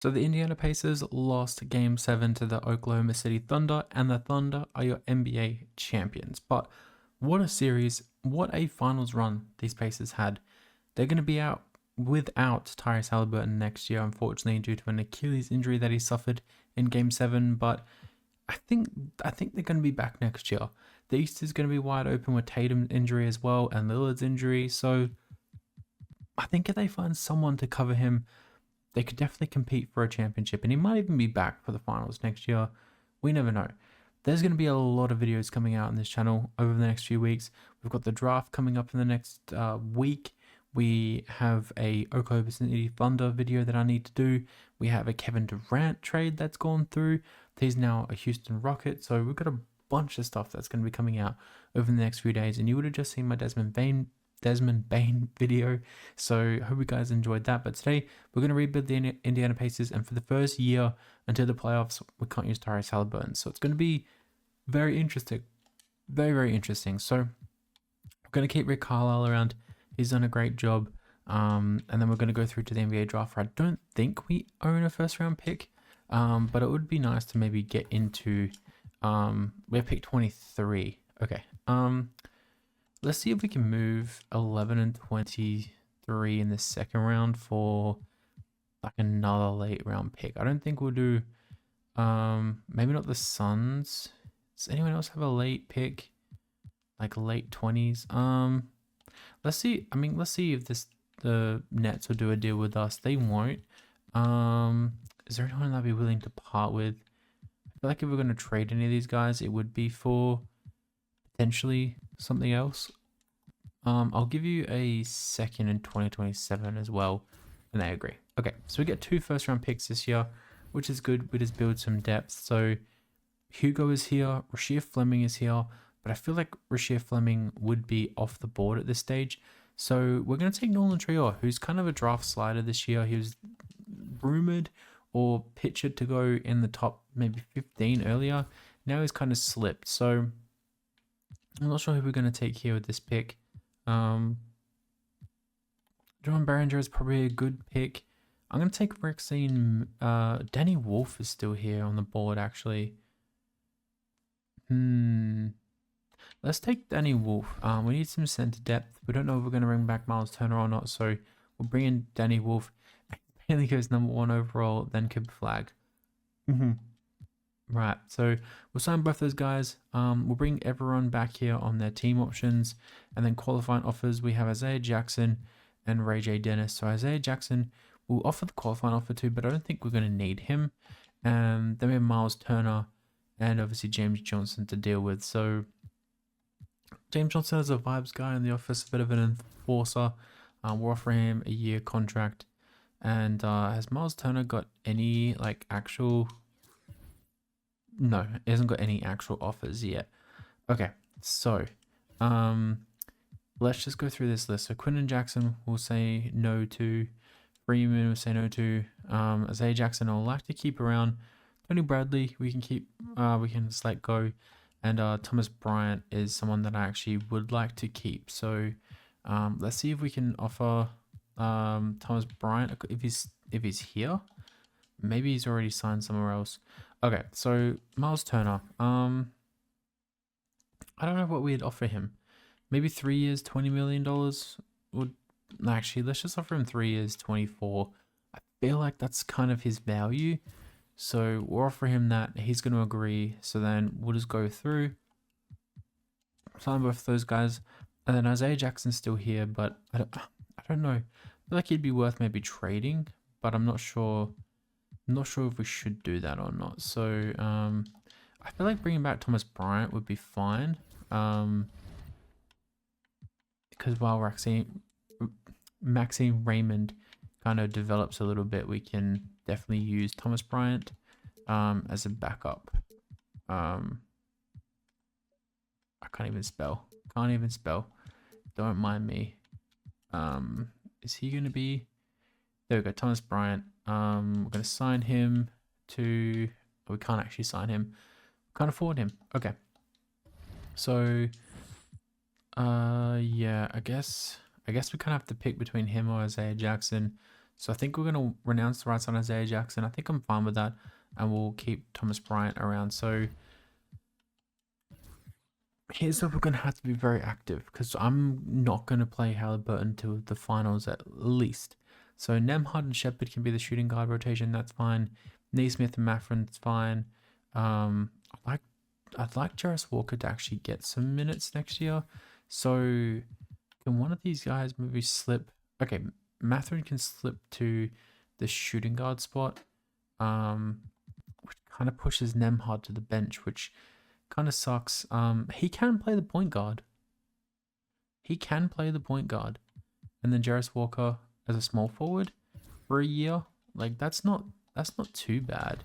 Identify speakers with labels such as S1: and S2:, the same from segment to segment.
S1: So the Indiana Pacers lost Game 7 to the Oklahoma City Thunder, and the Thunder are your NBA champions. But what a series, what a finals run these Pacers had. They're going to be out without Tyrese Halliburton next year, unfortunately, due to an Achilles injury that he suffered in Game 7. But I think they're going to be back next year. The East is going to be wide open with Tatum's injury as well and Lillard's injury. So I think if they find someone to cover him, they could definitely compete for a championship, and he might even be back for the finals next year. We never know. There's going to be a lot of videos coming out on this channel over the next few weeks. We've got the draft coming up in the next week. We have a Oklahoma City Thunder video that I need to do. We have a Kevin Durant trade that's gone through. He's now a Houston Rocket. So we've got a bunch of stuff that's going to be coming out over the next few days. And you would have just seen my Desmond Bain video. So hope you guys enjoyed that. But today we're going to rebuild the Indiana Pacers, and for the first year until the playoffs, we can't use Tyrese Halliburton. So it's going to be very interesting. Very, very interesting. So we're going to keep Rick Carlisle around. He's done a great job. And then we're going to go through to the NBA draft, where I don't think we own a first round pick. But it would be nice to maybe get into we have pick 23. Okay. Let's see if we can move 11 and 23 in the second round for like another late round pick. I don't think we'll do maybe not the Suns. Does anyone else have a late pick? Like late 20s? Let's see. I mean, let's see if the Nets will do a deal with us. They won't. Is there anyone that'd be willing to part with? I feel like if we're going to trade any of these guys, it would be for potentially something else. I'll give you a second in 2027 as well, and they agree. Okay, so we get 2 first round picks this year, which is good. We just build some depth. So Hugo is here, Rasheer Fleming is here, but I feel like Rasheer Fleming would be off the board at this stage. So we're going to take Nolan Trier, who's kind of a draft slider this year. He was rumored or pictured to go in the top maybe 15 earlier. Now he's kind of slipped. So I'm not sure who we're going to take here with this pick. John Barringer is probably a good pick. I'm going to take Rexine. Danny Wolf is still here on the board, actually. Let's take Danny Wolf. We need some center depth. We don't know if we're going to bring back Miles Turner or not, so we'll bring in Danny Wolf. Bailey goes number 1 overall, then Cooper Flag. Right, so we'll sign both those guys. We'll bring everyone back here on their team options, and then qualifying offers. We have Isaiah Jackson and Ray J. Dennis. So Isaiah Jackson, we'll offer the qualifying offer to, but I don't think we're going to need him. Then we have Miles Turner and obviously James Johnson to deal with. So James Johnson is a vibes guy in the office, a bit of an enforcer. We're offering him a year contract. And has Miles Turner got any like actual... No, he hasn't got any actual offers yet. Okay, so let's just go through this list. So Quinton Jackson will say no to. Freeman will say no to. Isaiah Jackson I'll like to keep around. Tony Bradley we can keep. We can just let go. And Thomas Bryant is someone that I actually would like to keep. So let's see if we can offer Thomas Bryant if he's here. Maybe he's already signed somewhere else. Okay, so Miles Turner. I don't know what we'd offer him. Maybe 3 years, $20 million would... Actually, let's just offer him 3 years, 24. I feel like that's kind of his value. So we'll offer him that. He's going to agree. So then we'll just go through. Sign both of those guys. And then Isaiah Jackson's still here, but I don't know. I feel like he'd be worth maybe trading, but I'm not sure. I'm not sure if we should do that or not. So I feel like bringing back Thomas Bryant would be fine. Because while Maxime Raymond kind of develops a little bit, we can definitely use Thomas Bryant as a backup. I can't even spell. Don't mind me. Is he going to be... There we go, Thomas Bryant. We're going to sign him to... We can't actually sign him. Can't afford him. Okay. So, yeah, I guess we kind of have to pick between him or Isaiah Jackson. So I think we're going to renounce the rights on Isaiah Jackson. I think I'm fine with that. And we'll keep Thomas Bryant around. So here's where we're going to have to be very active, because I'm not going to play Halliburton to the finals at least. So Nemhard and Shepard can be the shooting guard rotation. That's fine. Neesmith and Mathurin, that's fine. I'd like Jarris Walker to actually get some minutes next year. So can one of these guys maybe slip? Okay, Mathurin can slip to the shooting guard spot, which kind of pushes Nemhard to the bench, which kind of sucks. He can play the point guard. He can play the point guard. And then Jarris Walker as a small forward for a year. Like that's not too bad,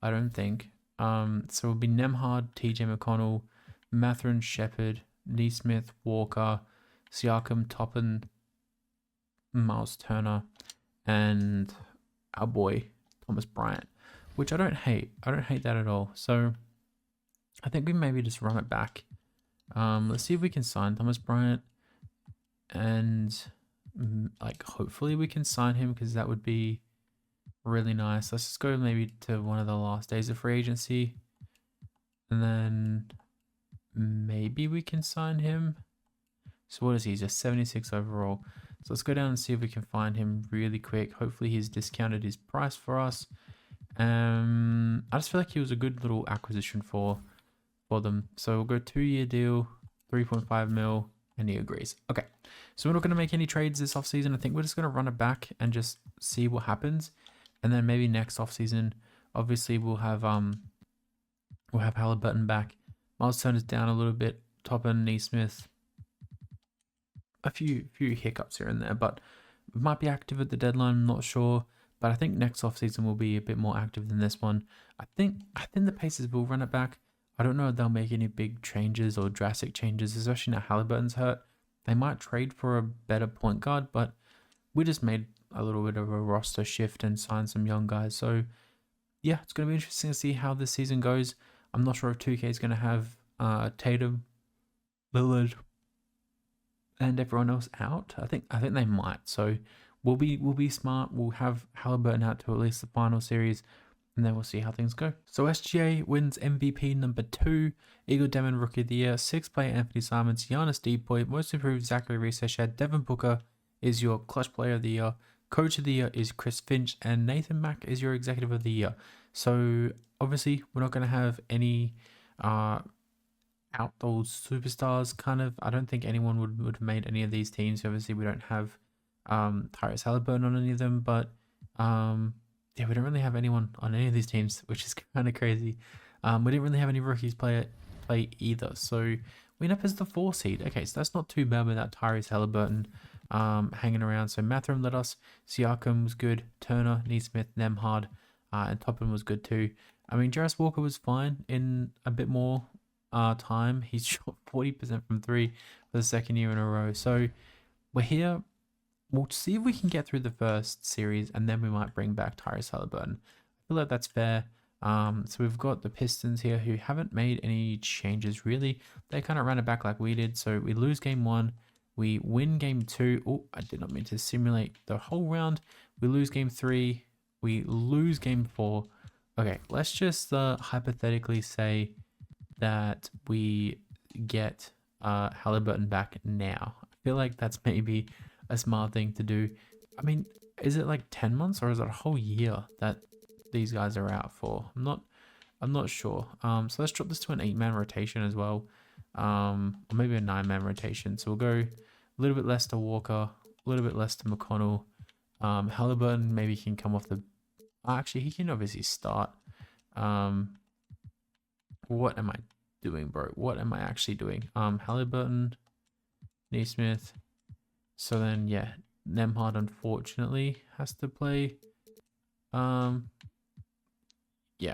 S1: I don't think. So it'll be Nemhard, TJ McConnell, Mathurin, Shepard, Neesmith, Walker, Siakam, Toppin, Miles Turner, and our boy Thomas Bryant, which I don't hate. I don't hate that at all. So I think we maybe just run it back. Let's see if we can sign Thomas Bryant, and like hopefully we can sign him, because that would be really nice. Let's just go maybe to one of the last days of free agency, and then maybe we can sign him. So what is he? He's a 76 overall. So let's go down and see if we can find him really quick. Hopefully he's discounted his price for us. I just feel like he was a good little acquisition for them. So we'll go 2-year deal, 3.5 mil, and he agrees. Okay, so we're not going to make any trades this offseason. I think we're just going to run it back and just see what happens. And then maybe next offseason, obviously we'll have Halliburton back. Miles Turner's down a little bit. Toppin, Neesmith, a few hiccups here and there, but we might be active at the deadline. I'm not sure, but I think next offseason will be a bit more active than this one. I think the Pacers will run it back. I don't know if they'll make any big changes or drastic changes, especially now Halliburton's hurt. They might trade for a better point guard, but we just made a little bit of a roster shift and signed some young guys. So yeah, it's going to be interesting to see how this season goes. I'm not sure if 2K is going to have Tatum, Lillard, and everyone else out. I think they might. So we'll be smart. We'll have Halliburton out to at least the final series, and then we'll see how things go. So SGA wins MVP number 2, Eagle Demon Rookie of the Year, 6th player Anthony Simons, Giannis Depoy, Most Improved Zachary Research, Devin Booker is your Clutch Player of the Year, Coach of the Year is Chris Finch, and Nathan Mack is your Executive of the Year. So obviously we're not going to have any out those superstars kind of. I don't think anyone would have made any of these teams. Obviously we don't have Tyrese Halliburton on any of them, but yeah, we don't really have anyone on any of these teams, which is kind of crazy. We didn't really have any rookies play either, so we end up as the 4 seed. Okay, so that's not too bad without Tyrese Halliburton hanging around. So Mathurin led us, Siakam was good, Turner, Neesmith, Nemhard, and Toppin was good too. I mean, Jarris Walker was fine in a bit more time. He's shot 40% from 3 for the 2nd year in a row. So we're here. We'll see if we can get through the first series, and then we might bring back Tyrese Halliburton. I feel like that's fair. So we've got the Pistons here who haven't made any changes really. They kind of ran it back like we did. So we lose game 1. We win game 2. Oh, I did not mean to simulate the whole round. We lose game 3. We lose game 4. Okay, let's just hypothetically say that we get Halliburton back now. I feel like that's maybe a smart thing to do. I mean, is it like 10 months or is it a whole year that these guys are out for? I'm not sure. So let's drop this to an 8-man rotation as well. Or maybe a 9-man rotation. So we'll go a little bit less to Walker, a little bit less to McConnell. Halliburton maybe can come off the... Actually, he can obviously start. What am I doing, bro? What am I actually doing? Halliburton, Neesmith. So then, yeah, Nemhard unfortunately has to play. Yeah,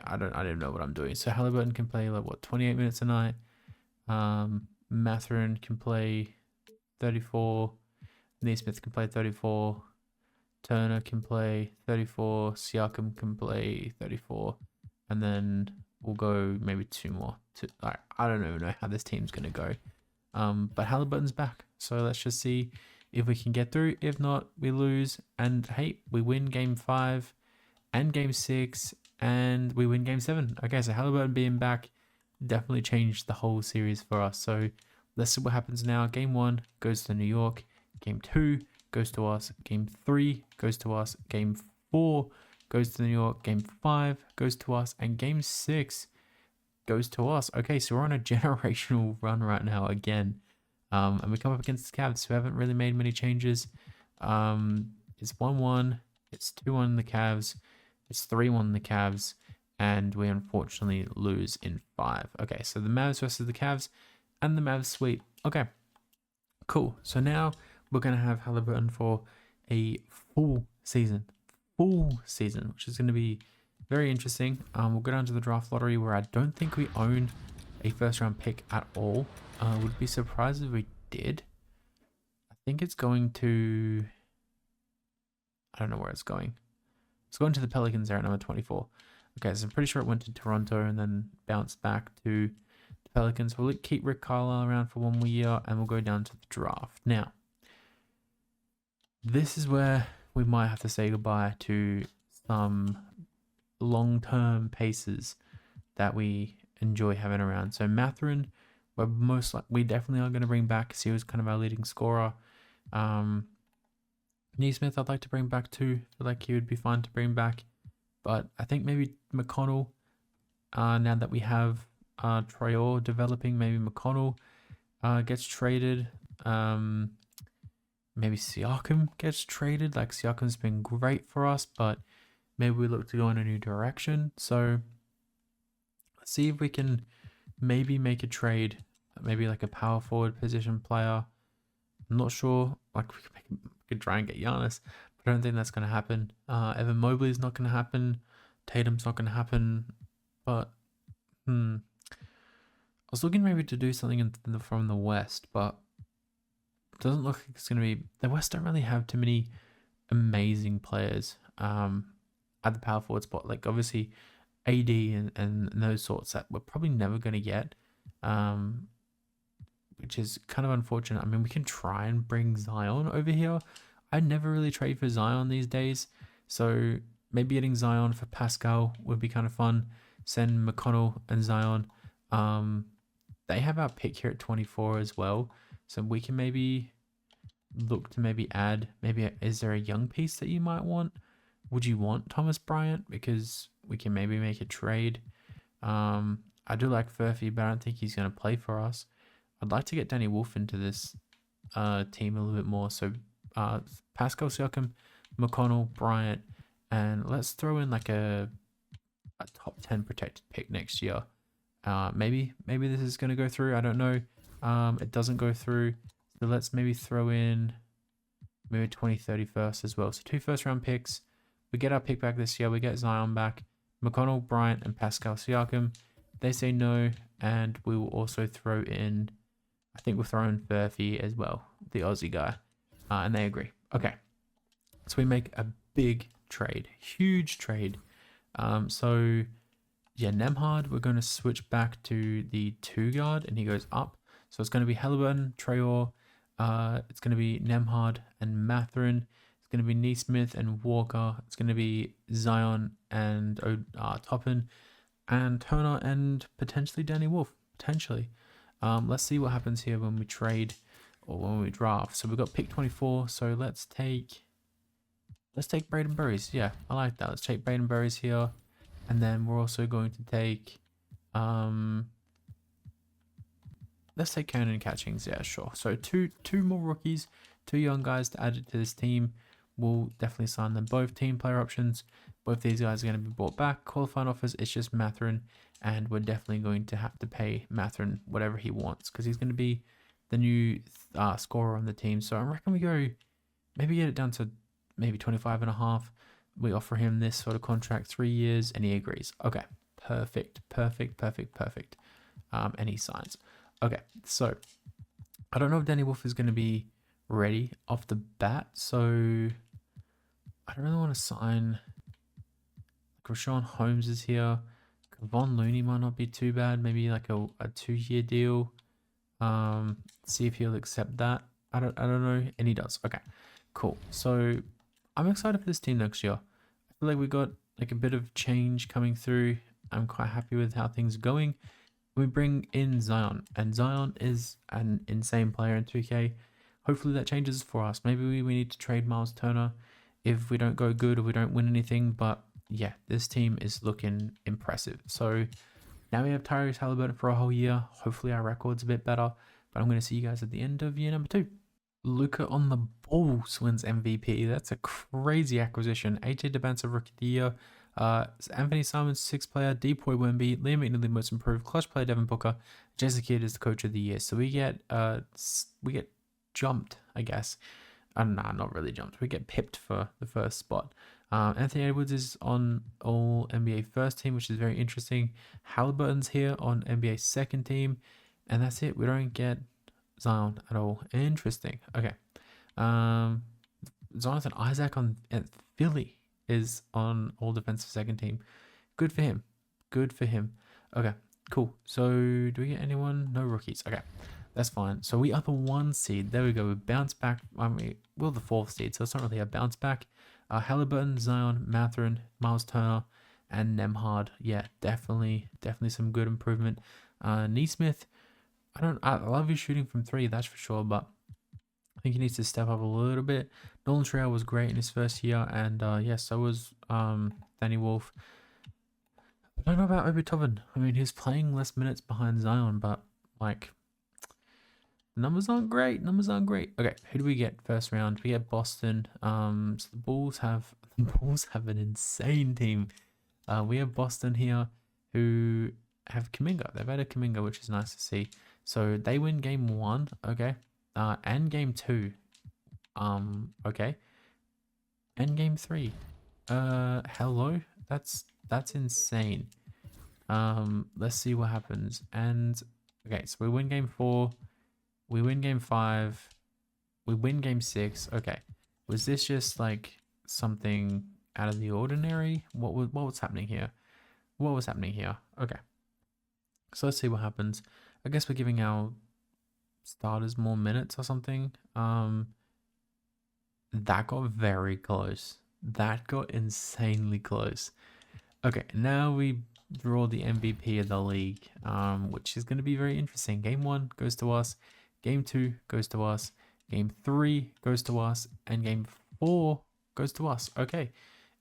S1: I don't know what I'm doing. So Halliburton can play like what, 28 minutes a night. Mathurin can play 34. Neesmith can play 34. Turner can play 34. Siakam can play 34. And then we'll go maybe 2 more. I don't even know how this team's gonna go. But Halliburton's back. So let's just see if we can get through. If not, we lose. And hey, we win game 5 and game 6 and we win game 7. Okay, so Halliburton being back definitely changed the whole series for us. So let's see what happens now. Game 1 goes to New York. Game 2 goes to us. Game 3 goes to us. Game 4 goes to New York. Game 5 goes to us. And game 6 goes to us. Okay, so we're on a generational run right now again. And we come up against the Cavs, who haven't really made many changes. It's 1-1. It's 2-1 the Cavs. It's 3-1 the Cavs. And we unfortunately lose in 5. Okay, so the Mavs versus the Cavs. And the Mavs sweep. Okay, cool. So now we're going to have Halliburton for a full season, which is going to be very interesting. We'll go down to the draft lottery, where I don't think we own a first round pick at all. Would be surprised if we did. I think it's going to, I don't know where it's going. It's going to the Pelicans there at number 24. Okay, so I'm pretty sure it went to Toronto and then bounced back to the Pelicans. We'll keep Rick Carlisle around for 1 more year, and we'll go down to the draft. Now, this is where we might have to say goodbye to some long-term paces that we enjoy having around. So Mathurin, we definitely are going to bring back, because he was kind of our leading scorer. Neesmith I'd like to bring back too. I feel like he would be fine to bring back. But I think maybe McConnell, now that we have Traore developing, maybe McConnell gets traded. Maybe Siakam gets traded. Like, Siakam's been great for us, but maybe we look to go in a new direction. So let's see if we can maybe make a trade, maybe like a power forward position player. I'm not sure. Like, we could try and get Giannis, but I don't think that's going to happen. Evan Mobley's not going to happen. Tatum's not going to happen. But I was looking maybe to do something from the West, but it doesn't look like it's going to be. The West don't really have too many amazing players at the power forward spot. Like, obviously AD and those sorts that we're probably never going to get, which is kind of unfortunate. I mean, we can try and bring Zion over here. I never really trade for Zion these days, so maybe getting Zion for Pascal would be kind of fun. Send McConnell and Zion. They have our pick here at 24 as well, so we can maybe look to maybe add. Is there a young piece that you might want? Would you want Thomas Bryant? Because we can maybe make a trade. I do like Furphy, but I don't think he's going to play for us. I'd like to get Danny Wolf into this team a little bit more. So Pascal Siakam, McConnell, Bryant, and let's throw in like a top 10 protected pick next year. Maybe this is going to go through. I don't know. It doesn't go through. So let's maybe throw in maybe 2030 first as well. So 2 first round picks. We get our pick back this year. We get Zion back. McConnell, Bryant, and Pascal Siakam. They say no, and we will also throw in, I think we'll throw in Furphy as well, the Aussie guy, and they agree. Okay, so we make a big trade, huge trade. So yeah, Nemhard, we're going to switch back to the 2 guard, and he goes up. So it's going to be Halliburton, Traore, it's going to be Nemhard and Mathurin. It's going to be Neesmith and Walker. It's going to be Zion and Toppin and Turner and potentially Danny Wolf. Potentially. Let's see what happens here when we trade or when we draft. So we've got pick 24. So let's take Braden Burries. Yeah, I like that. Let's take Braden Burries here. And then we're also going to take let's take Cannon Catchings. Yeah, sure. So two more rookies, 2 young guys to add it to this team. We'll definitely sign them both. Team player options. Both these guys are going to be brought back. Qualifying offers, it's just Mathurin. And we're definitely going to have to pay Mathurin whatever he wants, because he's going to be the new scorer on the team. So I reckon we go, maybe get it down to maybe 25.5. We offer him this sort of contract, 3 years, and he agrees. Okay, perfect. And he signs. Okay, so I don't know if Danny Wolf is going to be ready off the bat, so I don't really want to sign. Like, Rashawn Holmes is here. Kevon Looney might not be too bad. Maybe like a 2-year deal. See if he'll accept that. I don't know, and he does. Okay, cool. So I'm excited for this team next year. I feel like we got like a bit of change coming through. I'm quite happy with how things are going. We bring in Zion, and Zion is an insane player in 2K. Hopefully that changes for us. Maybe we need to trade Miles Turner if we don't go good or we don't win anything. But yeah, this team is looking impressive. So now we have Tyrese Halliburton for a whole year. Hopefully our record's a bit better. But I'm going to see you guys at the end of year number 2. Luka on the Bulls wins MVP. That's a crazy acquisition. AJ Debance, Rookie of the Year. Anthony Simons, 6th player. Depoy Wemby. Liam McNeely, most improved. Clutch player Devin Booker. Jason Kidd is the coach of the year. So we get jumped, I guess. Nah, not really jumped. We get pipped for the first spot. Anthony Edwards is on all NBA first team, which is very interesting. Halliburton's here on NBA second team. And that's it. We don't get Zion at all. Interesting. Okay. Jonathan Isaac at Philly is on all defensive second team. Good for him. Good for him. Okay, cool. So do we get anyone? No rookies. Okay, that's fine. So we are the 1 seed. There we go. We bounce back. I mean, we're the 4th seed, so it's not really a bounce back. Halliburton, Zion, Mathurin, Miles Turner, and Nemhard. Yeah, definitely some good improvement. Neesmith, I love his shooting from 3, that's for sure, but I think he needs to step up a little bit. Nolan Trier was great in his first year, and yeah, so was Danny Wolf. I don't know about Obi Toppin. I mean, he's playing less minutes behind Zion, but like, the numbers aren't great. Okay, who do we get first round? We get Boston. So the Bulls have an insane team. We have Boston here, who have Kuminga. They've added Kuminga, which is nice to see. So they win game 1, okay, and game 2, okay, and game 3. Hello, that's insane. Let's see what happens. And okay, so we win game 4, we win game 5, we win game 6. Okay, was this just like something out of the ordinary? What was happening here? What was happening here? Okay, so let's see what happens. I guess we're giving our starters more minutes or something. That got very close. That got insanely close. Okay, now we draw the MVP of the league, which is going to be very interesting. Game 1 goes to us. Game 2 goes to us. Game 3 goes to us. And game 4 goes to us. Okay,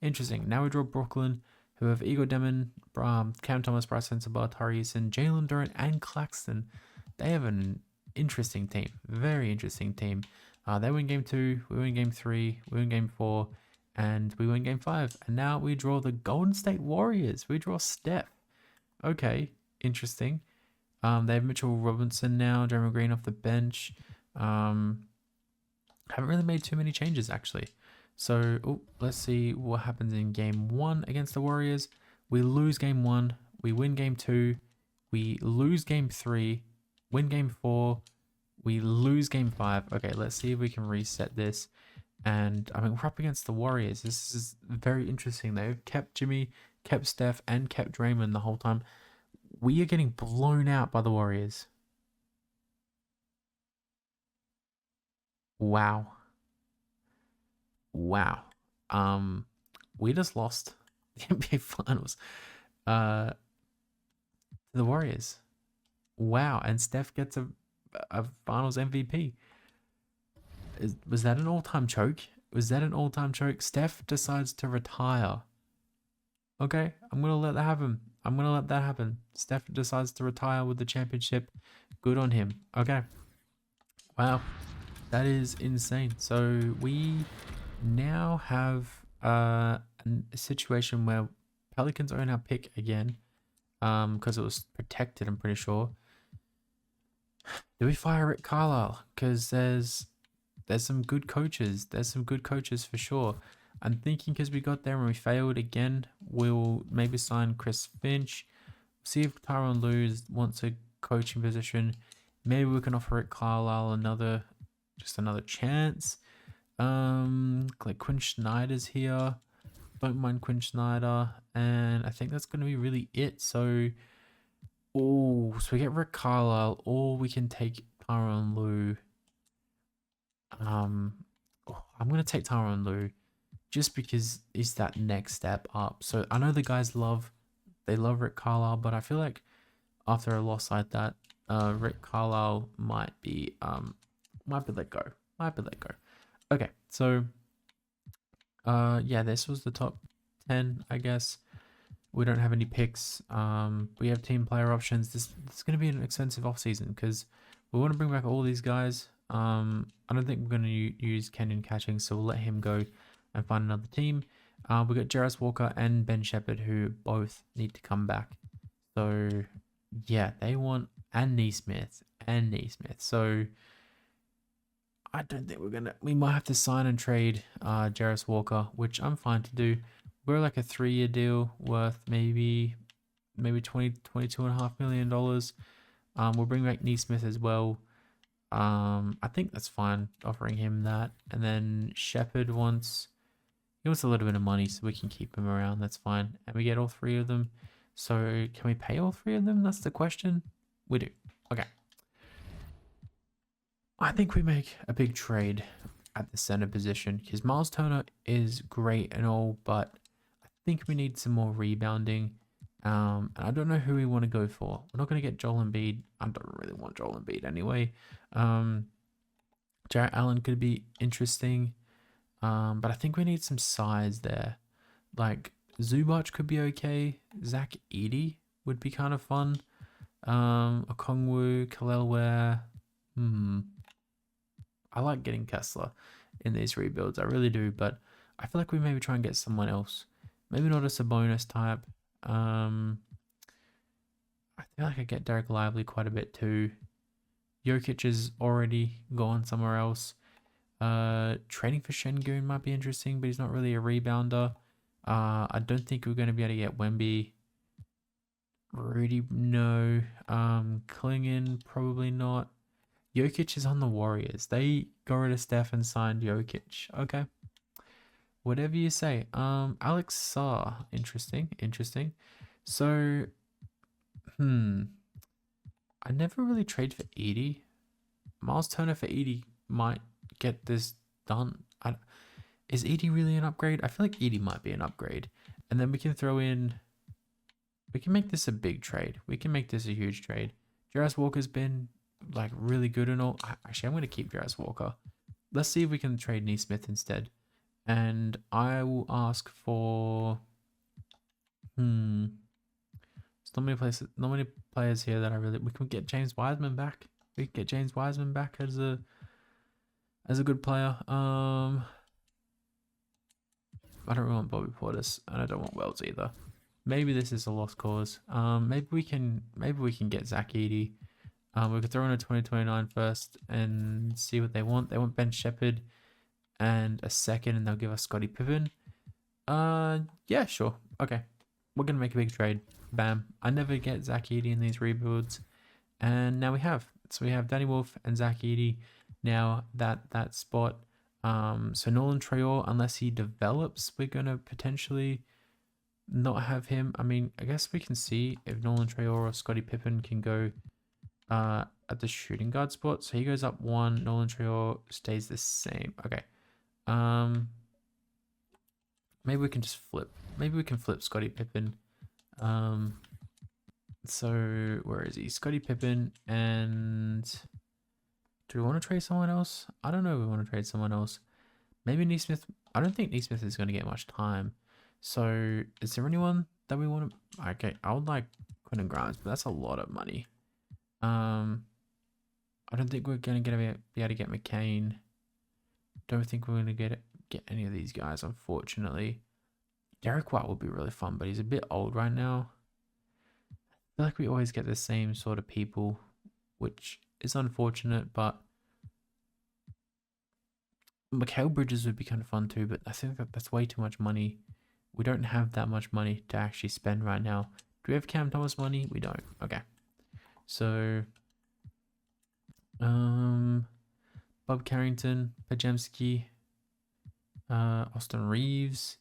S1: interesting. Now we draw Brooklyn, who have Igor Demon, Cam Thomas, Bryce Sensabaugh, Tari Eason, Jalen Durant, and Claxton. They have an interesting team. Very interesting team. They win game 2, we win game 3, we win game 4, and we win game 5. And now we draw the Golden State Warriors. We draw Steph. Okay, interesting. They have Mitchell Robinson now, Draymond Green off the bench. Haven't really made too many changes, actually. So, let's see what happens in game 1 against the Warriors. We lose game 1, we win game 2, we lose game 3, win game 4, we lose game 5. Okay, let's see if we can reset this. And I mean, we're up against the Warriors. This is very interesting. They've kept Jimmy, kept Steph, and kept Draymond the whole time. We are getting blown out by the Warriors. Wow. We just lost the NBA Finals to the Warriors. Wow, and Steph gets a Finals MVP. Was that an all-time choke? Was that an all-time choke? Steph decides to retire. Okay, I'm gonna let that happen. Steph decides to retire with the championship. Good on him. Okay. Wow, that is insane. So we now have a situation where Pelicans own our pick again, because it was protected, I'm pretty sure. Do we fire Rick Carlisle? Because there's some good coaches. There's some good coaches for sure. I'm thinking because we got there and we failed again, we'll maybe sign Chris Finch. See if Tyronn Lue wants a coaching position. Maybe we can offer Rick Carlisle another chance. Like Quinn Snyder's here. Don't mind Quinn Snyder. And I think that's going to be really it. So we get Rick Carlisle, or we can take Tyronn Lue. I'm gonna take Tyronn Lue just because it's that next step up. So I know the guys love Rick Carlisle, but I feel like after a loss like that, Rick Carlisle might be let go. Might be let go. Okay, so yeah, this was the top 10, I guess. We don't have any picks. We have team player options. This is going to be an expensive off season because we want to bring back all these guys. I don't think we're going to use Kenyon Catching, so we'll let him go and find another team. We got Jarvis Walker and Ben Shepherd, who both need to come back. So yeah, they want and Neesmith. So I don't think we might have to sign and trade Jarvis Walker, which I'm fine to do. We're like a 3-year deal worth maybe 22.5 million dollars. We'll bring back Neesmith as well. I think that's fine offering him that. And then Shepherd wants a little bit of money so we can keep him around. That's fine. And we get all 3 of them. So can we pay all 3 of them? That's the question. We do. Okay. I think we make a big trade at the center position because Miles Turner is great and all, but I think we need some more rebounding. And I don't know who we want to go for. We're not going to get Joel Embiid. I don't really want Joel Embiid anyway. Jarrett Allen could be interesting. But I think we need some size there. Like Zubac could be okay. Zach Edey would be kind of fun. Okongwu, Kalel Ware. I like getting Kessler in these rebuilds. I really do, but I feel like we maybe try and get someone else. Maybe not a Sabonis type. I feel like I get Derek Lively quite a bit too. Jokic is already gone somewhere else. Trading for Şengün might be interesting, but he's not really a rebounder. I don't think we're going to be able to get Wemby. Rudy, no. Klingon, probably not. Jokic is on the Warriors. They got rid of Steph and signed Jokic. Okay. Whatever you say. Alex Sarr. Interesting. So, I never really trade for Edey. Miles Turner for Edey might get this done. Is Edey really an upgrade? I feel like Edey might be an upgrade. And then we can throw in... We can make this a big trade. We can make this a huge trade. Jarvis Walker's been like really good and all. Actually, I'm going to keep Jarvis Walker. Let's see if we can trade Neesmith instead. And I will ask for... There's not many players here that I really... We can get James Wiseman back. We can get James Wiseman back as a good player. I don't really want Bobby Portis, and I don't want Wells either. Maybe this is a lost cause. Maybe we can get Zach Edey. We could throw in a 2029 first and see what they want. They want Ben Shepherd and a second, and they'll give us Scottie Pippen. Yeah, sure. Okay. We're gonna make a big trade. Bam. I never get Zach Edey in these rebuilds. And now we have. So we have Danny Wolf and Zach Edey now that spot. So Nolan Traore, unless he develops, we're gonna potentially not have him. I mean, I guess we can see if Nolan Traore or Scottie Pippen can go at the shooting guard spot. So he goes up 1, Nolan Traore stays the same. Okay. Maybe we can just flip. Maybe we can flip Scottie Pippen. So where is he? Scottie Pippen, and do we want to trade someone else? I don't know if we want to trade someone else. Maybe Neesmith. I don't think Neesmith is going to get much time. So is there anyone that we want to... Okay, I would like Quentin Grimes, but that's a lot of money. I don't think we're going to be able to get McCain. Don't think we're going to get any of these guys, unfortunately. Derek White would be really fun, but he's a bit old right now. I feel like we always get the same sort of people, which is unfortunate, but Mikal Bridges would be kind of fun too, but I think that's way too much money. We don't have that much money to actually spend right now. Do we have Cam Thomas money? We don't. Okay. So, Bob Carrington, Pajemski, Austin Reeves,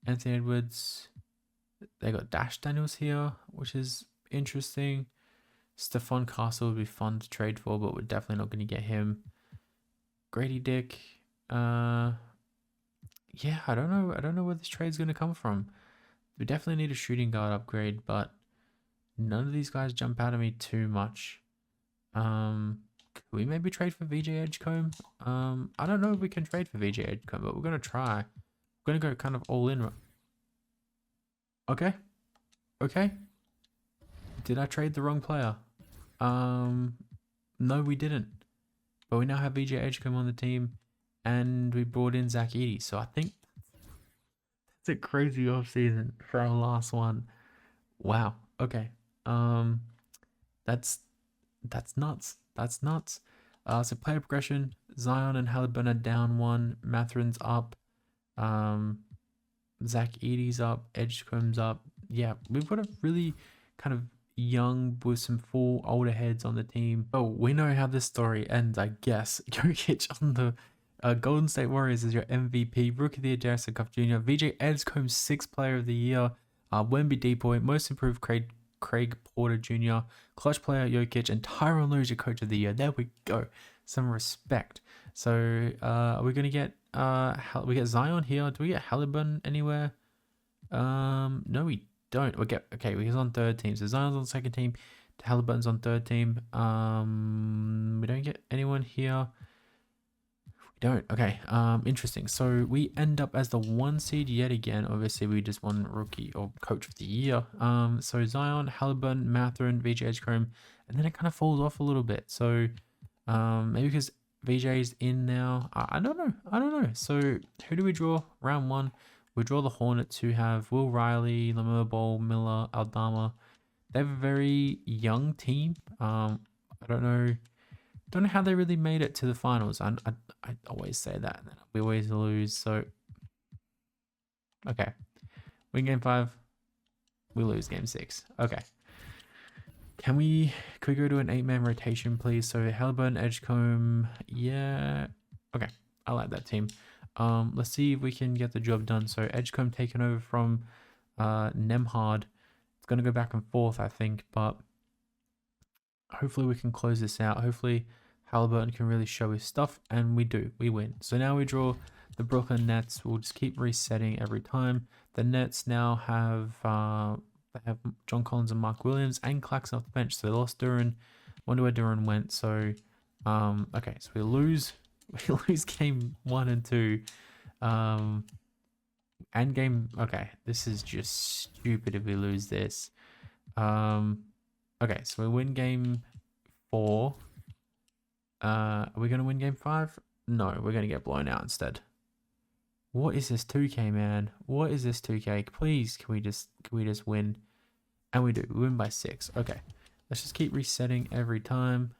S1: Anthony Edwards. They got Dash Daniels here, which is interesting. Stephon Castle would be fun to trade for, but we're definitely not going to get him. Grady Dick. Yeah, I don't know. I don't know where this trade's gonna come from. We definitely need a shooting guard upgrade, but none of these guys jump out at me too much. Could we maybe trade for VJ Edgecombe? I don't know if we can trade for VJ Edgecombe, but we're gonna try. We're gonna go kind of all in. Okay. Okay. Did I trade the wrong player? No, we didn't. But we now have VJ Edgecombe on the team, and we brought in Zach Edey. So I think it's a crazy offseason for our last one. Wow. Okay. Um, that's nuts. That's nuts. So player progression: Zion and Halliburton are down one. Matherin's up. Zach Edey's up. Edgecombe's up. Yeah, we've got a really kind of young with some full older heads on the team. Oh, we know how this story ends, I guess. Jokic on the Golden State Warriors is your MVP. Rookie of the Year, Jason Cuff Jr. VJ Edgecombe, 6th Player of the Year. Wemby Depoy, Most Improved Craig Porter Jr., Clutch Player Jokic, and Tyronn Lue, your Coach of the Year. There we go. Some respect. So are we going to get we get Zion here? Do we get Halliburton anywhere? No, we don't. He's on 3rd team. So Zion's on 2nd team. Halliburton's on 3rd team. We don't get anyone here. We don't. Okay. Interesting. So we end up as the 1 seed yet again. Obviously, we just won Rookie or Coach of the Year. So Zion, Halliburton, Matherin, VJ Edgecombe, and then it kind of falls off a little bit. So maybe because VJ's in now. I don't know. I don't know. So who do we draw? Round 1. We draw the Hornets, who have Will Riley, Lamelo Ball, Miller, Aldama. They have a very young team. I don't know how they really made it to the finals. I always say that. We always lose. So okay, win game 5. We lose game 6. Okay. Could we go to an 8-man rotation, please? So Halliburton, Edgecombe, yeah. Okay, I like that team. Let's see if we can get the job done. So Edgecombe taken over from Nemhard. It's gonna go back and forth, I think, but hopefully we can close this out. Hopefully Halliburton can really show his stuff, and we do. We win. So now we draw the Brooklyn Nets. We'll just keep resetting every time. The Nets now have they have John Collins and Mark Williams and Claxton off the bench. So they lost Duran. Wonder where Duran went. So okay, so we lose game 1 and 2. And game, okay, this is just stupid if we lose this. Okay, so we win game 4. Are we gonna win game 5? No, we're gonna get blown out instead. What is this 2K, man? What is this 2K? Please, can we just win? And we do. We win by 6. Okay, let's just keep resetting every time.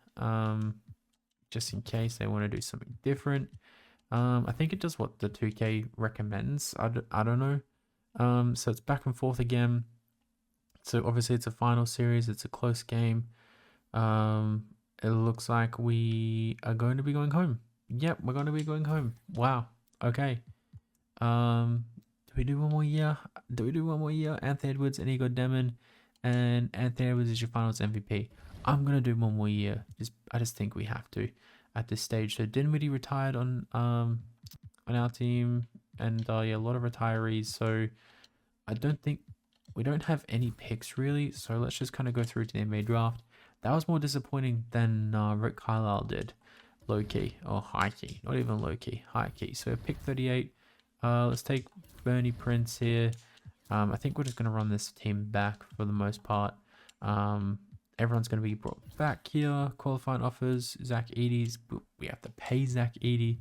S1: Just in case they want to do something different. I think it does what the 2K recommends. I don't know. So it's back and forth again. So obviously it's a final series. It's a close game. It looks like we are going to be going home. Yep, we're going to be going home. Wow. Okay. Do we do one more year? Anthony Edwards and Igor Demon. And Anthony Edwards is your finals MVP. I'm going to do one more year. I just think we have to at this stage. So Dinwiddie retired on our team, and yeah, a lot of retirees. So I don't think we don't have any picks really. So let's just kind of go through to the NBA draft. That was more disappointing than Rick Carlisle did. Low key or high key, not even low key, high key. So pick 38. Let's take Bernie Prince here. I think we're just going to run this team back for the most part. Everyone's going to be brought back here. Qualifying offers. Zach Edey's. We have to pay Zach Edey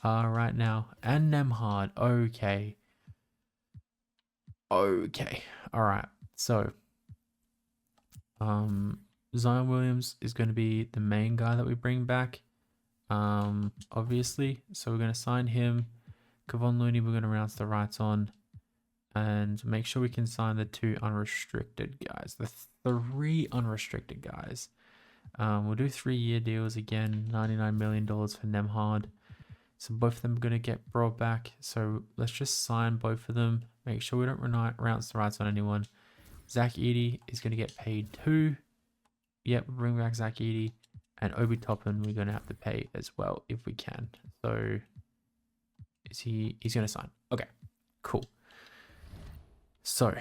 S1: right now. And Nemhard. Okay. Okay. All right. So, Zion Williams is going to be the main guy that we bring back. Obviously. So we're going to sign him. Kevon Looney, we're going to rounce the rights on. And make sure we can sign the 2 unrestricted guys. The 3 unrestricted guys. We'll do 3-year deals again. $99 million for Nemhard. So both of them are going to get brought back. So let's just sign both of them. Make sure we don't rounce the rights on anyone. Zach Edey is going to get paid 2. Yep, bring back Zach Edey. And Obi Toppin, we're going to have to pay as well if we can. So he's going to sign. Okay, cool. So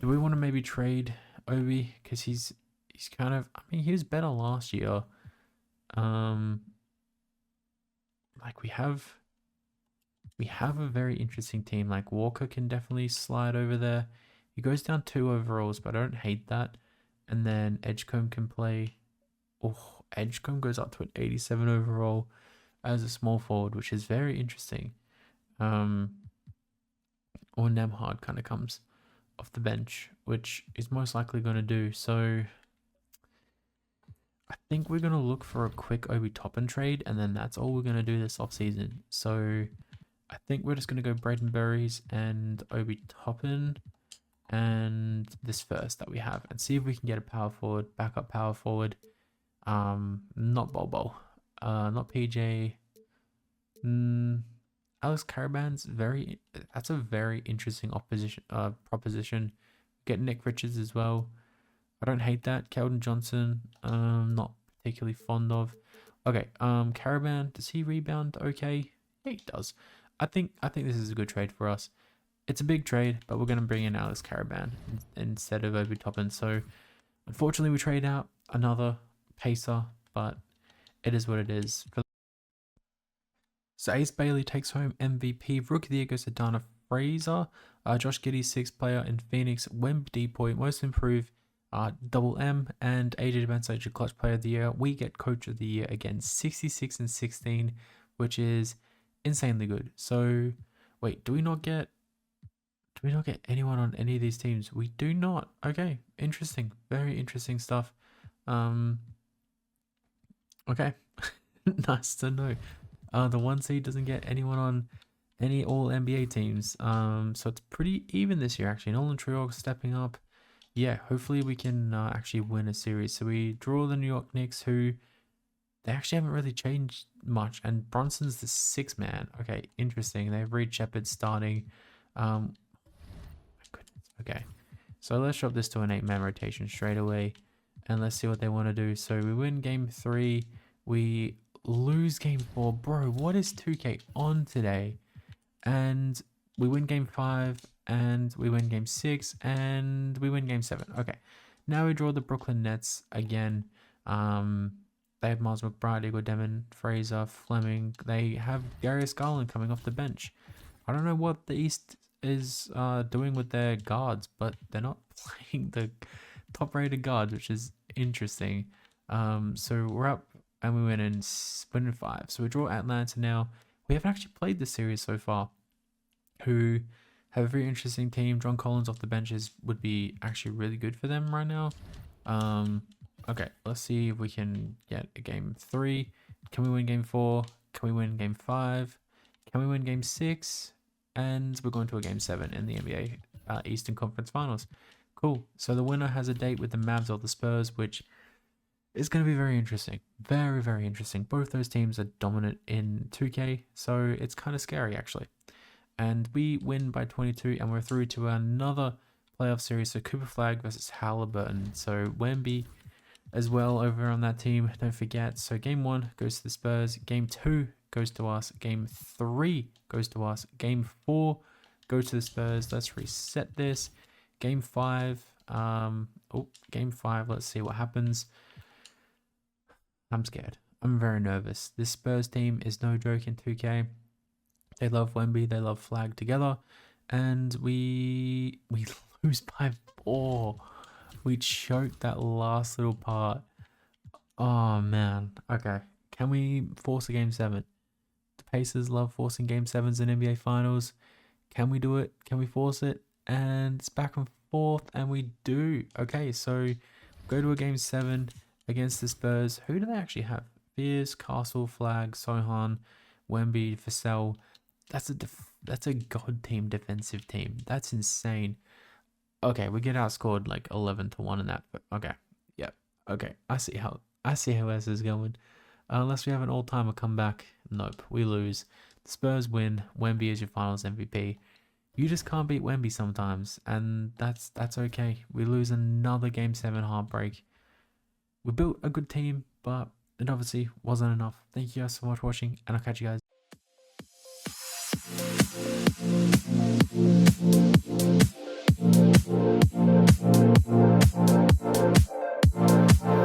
S1: do we want to maybe trade Obi? Because he's kind of, I mean, he was better last year. Like we have a very interesting team. Like Walker can definitely slide over there. He goes down 2 overalls, but I don't hate that. And then Edgecombe can play. Oh, Edgecombe goes up to an 87 overall as a small forward, which is very interesting. Or Nemhard kind of comes off the bench, which is most likely going to do. So I think we're going to look for a quick Obi Toppin trade, and then that's all we're going to do this offseason. So I think we're just going to go Braden Berries and Obi Toppin and this first that we have, and see if we can get a power forward, backup power forward. Not Bobo, not PJ. Alex Caraban's that's a very interesting proposition. Get Nick Richards as well. I don't hate that. Keldon Johnson, not particularly fond of. Okay, Caravan, does he rebound okay? Yeah, he does. I think this is a good trade for us. It's a big trade, but we're going to bring in Alex Caravan instead of Obi Toppin. So unfortunately we trade out another pacer, but it is what it is. So Ace Bailey takes home MVP. Rookie of the Year goes to Dana Fraser. Josh Giddey, 6th player in Phoenix. Wemb Depoy, most improved. Double M, and AJ Demansage, Clutch Player of the Year. We get Coach of the Year again, 66 and 16, which is insanely good. So wait, do we not get anyone on any of these teams? We do not. Okay, interesting. Very interesting stuff. Okay. Nice to know. The 1 seed doesn't get anyone on any all NBA teams. So it's pretty even this year actually. Nolan Triog stepping up. Yeah, hopefully we can actually win a series. So we draw the New York Knicks, who they actually haven't really changed much. And Bronson's the 6th man. Okay, interesting. They have Reed Shepherd starting. My goodness. Okay, so let's drop this to an 8-man rotation straight away. And let's see what they want to do. So we win game 3. We lose game 4. Bro, what is 2K on today? And we win game 5. And we win game 6, and we win game 7. Okay, now we draw the Brooklyn Nets again. They have Miles McBride, Igor Demon, Fraser, Fleming. They have Darius Garland coming off the bench. I don't know what the East is doing with their guards, but they're not playing the top-rated guards, which is interesting. So we're up, and we win in 5. So we draw Atlanta now. We haven't actually played this series so far, who have a very interesting team. John Collins off the benches would be actually really good for them right now. Okay, let's see if we can get a game 3. Can we win game 4? Can we win game 5? Can we win game 6? And we're going to a game 7 in the NBA Eastern Conference Finals. Cool. So the winner has a date with the Mavs or the Spurs, which is going to be very interesting. Very, very interesting. Both those teams are dominant in 2K, so it's kind of scary actually. And we win by 22, and we're through to another playoff series. So Cooper Flag versus Halliburton. So Wemby as well over on that team. Don't forget. So game 1 goes to the Spurs. Game 2 goes to us. Game 3 goes to us. Game 4 goes to the Spurs. Let's reset this. Game 5. Game 5. Let's see what happens. I'm scared. I'm very nervous. This Spurs team is no joke in 2K. They love Wemby, they love Flag together, and we lose by 4. We choked that last little part. Oh man. Okay, can we force a game 7? The Pacers love forcing game 7s in NBA Finals. Can we do it? Can we force it? And it's back and forth, and we do. Okay, so go to a game 7 against the Spurs. Who do they actually have? Fierce, Castle, Flag, Sohan, Wemby, Vassell. That's a god team, defensive team. That's insane. Okay, we get outscored like 11-1 in that. Okay, yeah. Okay, I see how this is going. Unless we have an all-timer comeback, nope, we lose. The Spurs win. Wemby is your Finals MVP. You just can't beat Wemby sometimes, and that's okay. We lose another game 7 heartbreak. We built a good team, but it obviously wasn't enough. Thank you guys so much for watching, and I'll catch you guys